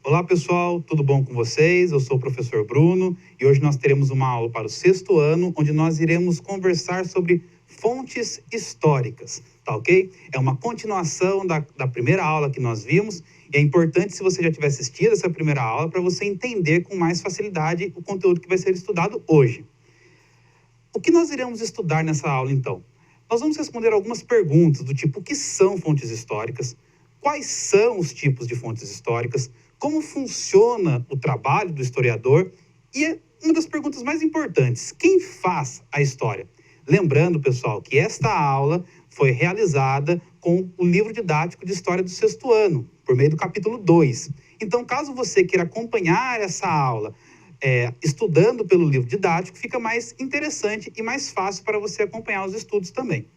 Olá pessoal, tudo bom com vocês? Eu sou o professor Bruno e hoje nós teremos uma aula para o 6º ano, onde nós iremos conversar sobre fontes históricas, tá ok? É uma continuação da primeira aula que nós vimos e é importante, se você já tiver assistido essa primeira aula, para você entender com mais facilidade o conteúdo que vai ser estudado hoje. O que nós iremos estudar nessa aula então? Nós vamos responder algumas perguntas do tipo: o que são fontes históricas? Quais são os tipos de fontes históricas? Como funciona o trabalho do historiador? E uma das perguntas mais importantes: quem faz a história? Lembrando, pessoal, que esta aula foi realizada com o livro didático de História do 6º ano, por meio do capítulo 2. Então, caso você queira acompanhar essa aula estudando pelo livro didático, fica mais interessante e mais fácil para você acompanhar os estudos também.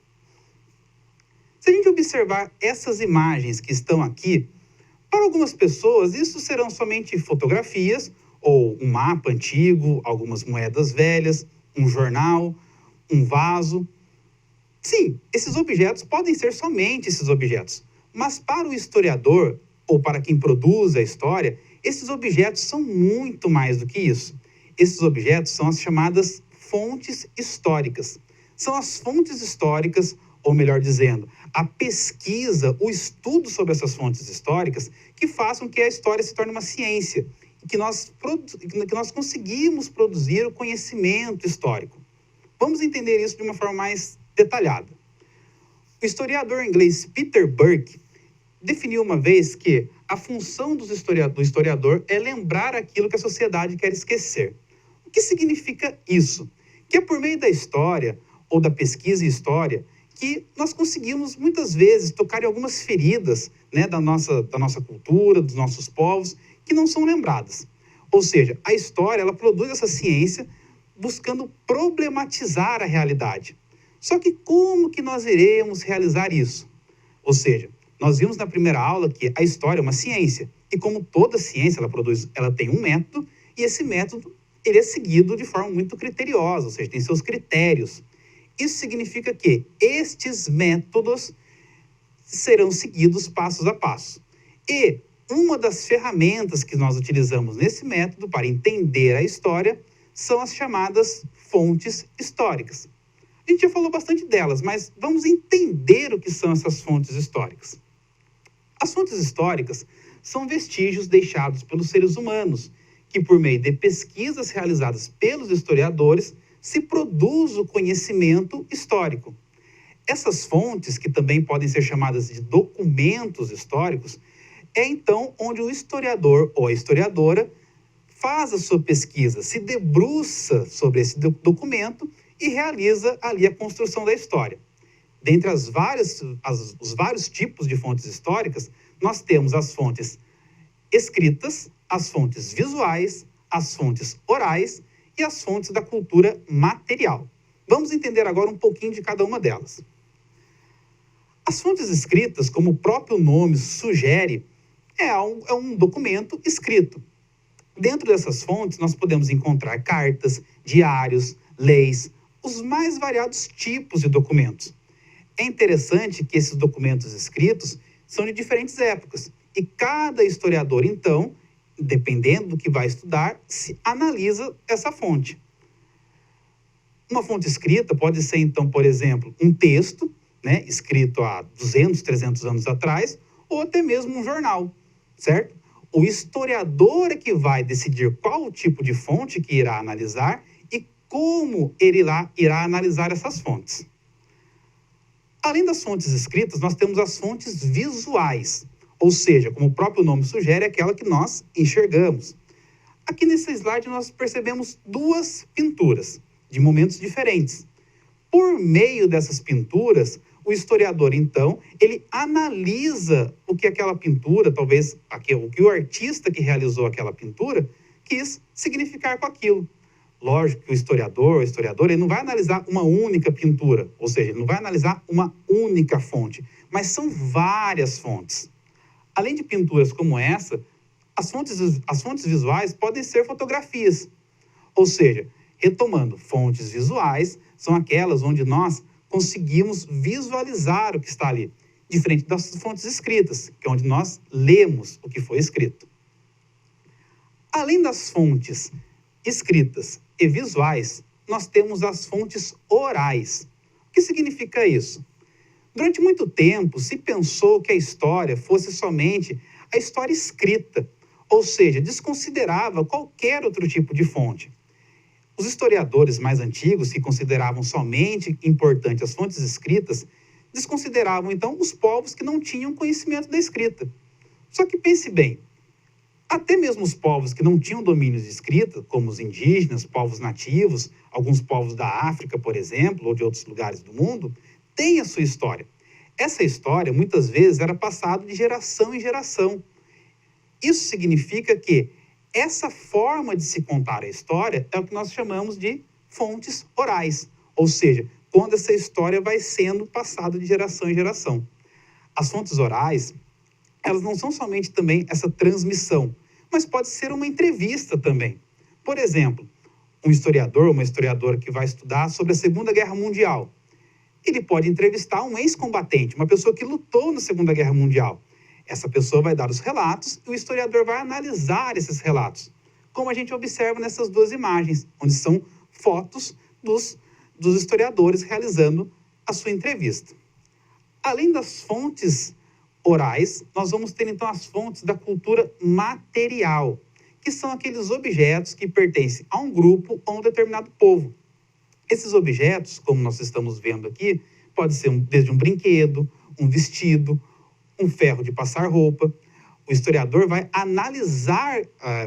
Se a gente observar essas imagens que estão aqui, para algumas pessoas isso serão somente fotografias ou um mapa antigo, algumas moedas velhas, um jornal, um vaso. Sim, esses objetos podem ser somente esses objetos, mas para o historiador ou para quem produz a história, esses objetos são muito mais do que isso. Esses objetos são as chamadas fontes históricas. São as fontes históricas, ou melhor dizendo, a pesquisa, o estudo sobre essas fontes históricas que façam que a história se torne uma ciência e que nós conseguimos produzir o conhecimento histórico. Vamos entender isso de uma forma mais detalhada. O historiador inglês Peter Burke definiu uma vez que a função do historiador é lembrar aquilo que a sociedade quer esquecer. O que significa isso? Que é por meio da história ou da pesquisa em história que nós conseguimos muitas vezes tocar em algumas feridas, né, da nossa cultura, dos nossos povos, que não são lembradas. Ou seja, a história ela produz essa ciência buscando problematizar a realidade. Só que como que nós iremos realizar isso? Ou seja, nós vimos na primeira aula que a história é uma ciência, e como toda ciência ela tem um método, e esse método ele é seguido de forma muito criteriosa, ou seja, tem seus critérios. Isso significa que estes métodos serão seguidos passos a passo. E uma das ferramentas que nós utilizamos nesse método para entender a história são as chamadas fontes históricas. A gente já falou bastante delas, mas vamos entender o que são essas fontes históricas. As fontes históricas são vestígios deixados pelos seres humanos, que por meio de pesquisas realizadas pelos historiadores, se produz o conhecimento histórico. Essas fontes, que também podem ser chamadas de documentos históricos, é então onde o historiador ou a historiadora faz a sua pesquisa, se debruça sobre esse documento e realiza ali a construção da história. Dentre os vários tipos de fontes históricas, nós temos as fontes escritas, as fontes visuais, as fontes orais e as fontes da cultura material. Vamos entender agora um pouquinho de cada uma delas. As fontes escritas, como o próprio nome sugere, é um documento escrito. Dentro dessas fontes, nós podemos encontrar cartas, diários, leis, os mais variados tipos de documentos. É interessante que esses documentos escritos são de diferentes épocas, e cada historiador, então, dependendo do que vai estudar, se analisa essa fonte. Uma fonte escrita pode ser, então, por exemplo, um texto, né, escrito há 200, 300 anos atrás, ou até mesmo um jornal, certo? O historiador é que vai decidir qual o tipo de fonte que irá analisar e como ele irá analisar essas fontes. Além das fontes escritas, nós temos as fontes visuais, ou seja, como o próprio nome sugere, aquela que nós enxergamos. Aqui nesse slide nós percebemos duas pinturas, de momentos diferentes. Por meio dessas pinturas, o historiador, então, ele analisa o que aquela pintura, talvez o que o artista que realizou aquela pintura, quis significar com aquilo. Lógico que o historiador, ele não vai analisar uma única pintura, ou seja, ele não vai analisar uma única fonte, mas são várias fontes. Além de pinturas como essa, as fontes visuais podem ser fotografias. Ou seja, retomando, fontes visuais são aquelas onde nós conseguimos visualizar o que está ali, diferente das fontes escritas, que é onde nós lemos o que foi escrito. Além das fontes escritas e visuais, nós temos as fontes orais. O que significa isso? Durante muito tempo, se pensou que a história fosse somente a história escrita, ou seja, desconsiderava qualquer outro tipo de fonte. Os historiadores mais antigos, que consideravam somente importante as fontes escritas, desconsideravam, então, os povos que não tinham conhecimento da escrita. Só que pense bem, até mesmo os povos que não tinham domínio de escrita, como os indígenas, povos nativos, alguns povos da África, por exemplo, ou de outros lugares do mundo, têm a sua história. Essa história, muitas vezes, era passada de geração em geração. Isso significa que essa forma de se contar a história é o que nós chamamos de fontes orais, ou seja, quando essa história vai sendo passada de geração em geração. As fontes orais, elas não são somente também essa transmissão, mas pode ser uma entrevista também. Por exemplo, um historiador ou uma historiadora que vai estudar sobre a Segunda Guerra Mundial, ele pode entrevistar um ex-combatente, uma pessoa que lutou na Segunda Guerra Mundial. Essa pessoa vai dar os relatos e o historiador vai analisar esses relatos, como a gente observa nessas duas imagens, onde são fotos dos historiadores realizando a sua entrevista. Além das fontes orais, nós vamos ter então as fontes da cultura material, que são aqueles objetos que pertencem a um grupo ou a um determinado povo. Esses objetos, como nós estamos vendo aqui, pode ser desde um brinquedo, um vestido, um ferro de passar roupa. O historiador vai analisar,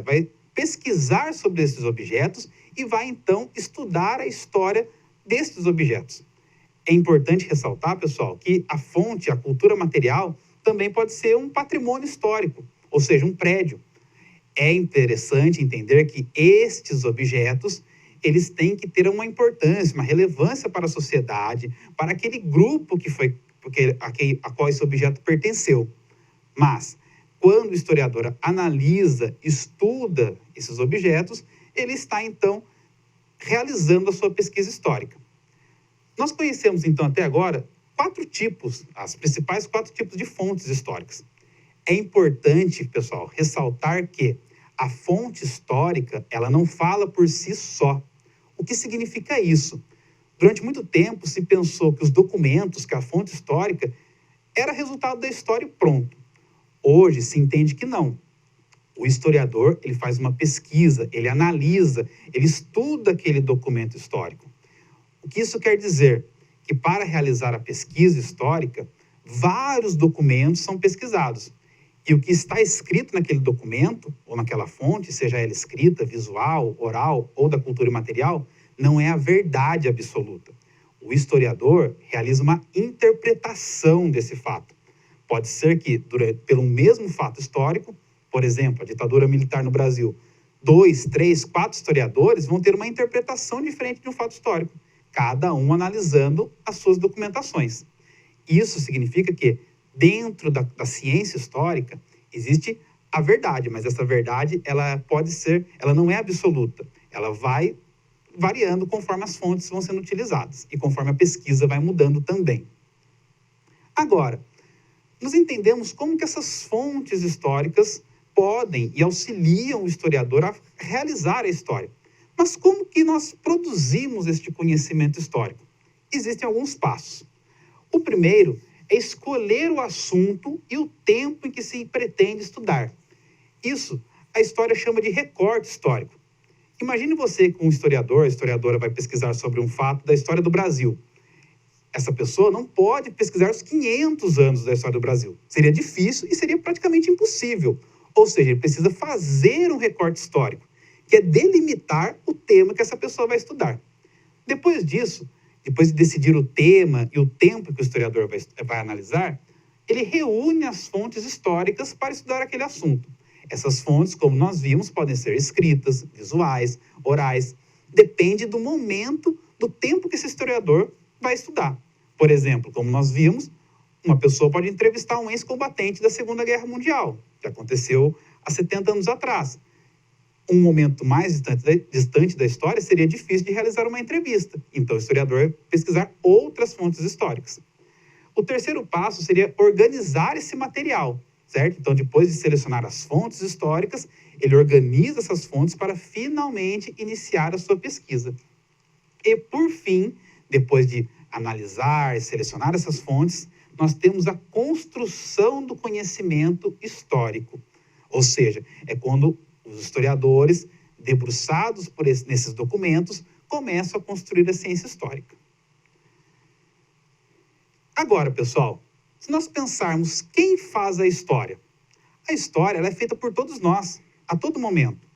vai pesquisar sobre esses objetos e vai então estudar a história desses objetos. É importante ressaltar, pessoal, que a fonte, a cultura material, também pode ser um patrimônio histórico, ou seja, um prédio. É interessante entender que estes objetos, eles têm que ter uma importância, uma relevância para a sociedade, para aquele grupo a qual esse objeto pertenceu. Mas, quando o historiador analisa, estuda esses objetos, ele está, então, realizando a sua pesquisa histórica. Nós conhecemos, então, até agora, as principais 4 tipos de fontes históricas. É importante, pessoal, ressaltar que a fonte histórica, ela não fala por si só. O que significa isso? Durante muito tempo se pensou que os documentos, que a fonte histórica, era resultado da história e pronto. Hoje se entende que não. O historiador, ele faz uma pesquisa, ele analisa, ele estuda aquele documento histórico. O que isso quer dizer? Que para realizar a pesquisa histórica, vários documentos são pesquisados. E o que está escrito naquele documento, ou naquela fonte, seja ela escrita, visual, oral ou da cultura material, não é a verdade absoluta. O historiador realiza uma interpretação desse fato. Pode ser que, pelo mesmo fato histórico, por exemplo, a ditadura militar no Brasil, 2, 3, 4 historiadores vão ter uma interpretação diferente de um fato histórico, cada um analisando as suas documentações. Isso significa que, dentro da ciência histórica, existe a verdade, mas essa verdade, ela não é absoluta. Ela vai variando conforme as fontes vão sendo utilizadas e conforme a pesquisa vai mudando também. Agora, nós entendemos como que essas fontes históricas podem e auxiliam o historiador a realizar a história. Mas como que nós produzimos este conhecimento histórico? Existem alguns passos. O primeiro é escolher o assunto e o tempo em que se pretende estudar. Isso a história chama de recorte histórico. Imagine você que um historiador, a historiadora vai pesquisar sobre um fato da história do Brasil. Essa pessoa não pode pesquisar os 500 anos da história do Brasil. Seria difícil e seria praticamente impossível. Ou seja, ele precisa fazer um recorte histórico, que é delimitar o tema que essa pessoa vai estudar. Depois disso, depois de decidir o tema e o tempo que o historiador vai analisar, ele reúne as fontes históricas para estudar aquele assunto. Essas fontes, como nós vimos, podem ser escritas, visuais, orais. Depende do momento, do tempo que esse historiador vai estudar. Por exemplo, como nós vimos, uma pessoa pode entrevistar um ex-combatente da Segunda Guerra Mundial, que aconteceu há 70 anos atrás. Um momento mais distante da história seria difícil de realizar uma entrevista. Então, o historiador vai pesquisar outras fontes históricas. O terceiro passo seria organizar esse material. certo? Então, depois de selecionar as fontes históricas, ele organiza essas fontes para finalmente iniciar a sua pesquisa. E, por fim, depois de analisar e selecionar essas fontes, nós temos a construção do conhecimento histórico. Ou seja, é quando os historiadores, debruçados nesses documentos, começam a construir a ciência histórica. Agora, pessoal, se nós pensarmos quem faz a história ela é feita por todos nós, a todo momento.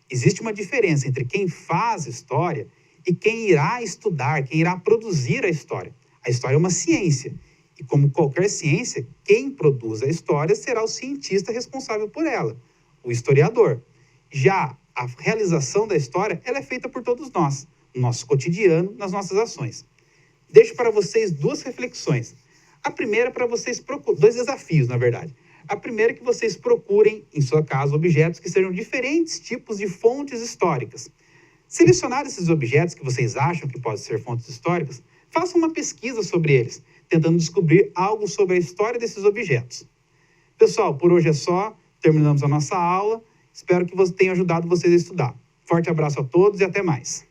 Existe uma diferença entre quem faz história e quem irá estudar, quem irá produzir a história. A história é uma ciência. E como qualquer ciência, quem produz a história será o cientista responsável por ela, o historiador. Já a realização da história, ela é feita por todos nós, no nosso cotidiano, nas nossas ações. Deixo para vocês duas reflexões. A primeira é para vocês dois desafios, na verdade. A primeira é que vocês procurem, em sua casa, objetos que sejam diferentes tipos de fontes históricas. Selecionar esses objetos que vocês acham que podem ser fontes históricas, façam uma pesquisa sobre eles, tentando descobrir algo sobre a história desses objetos. Pessoal, por hoje é só. Terminamos a nossa aula. Espero que tenha ajudado vocês a estudar. Forte abraço a todos e até mais.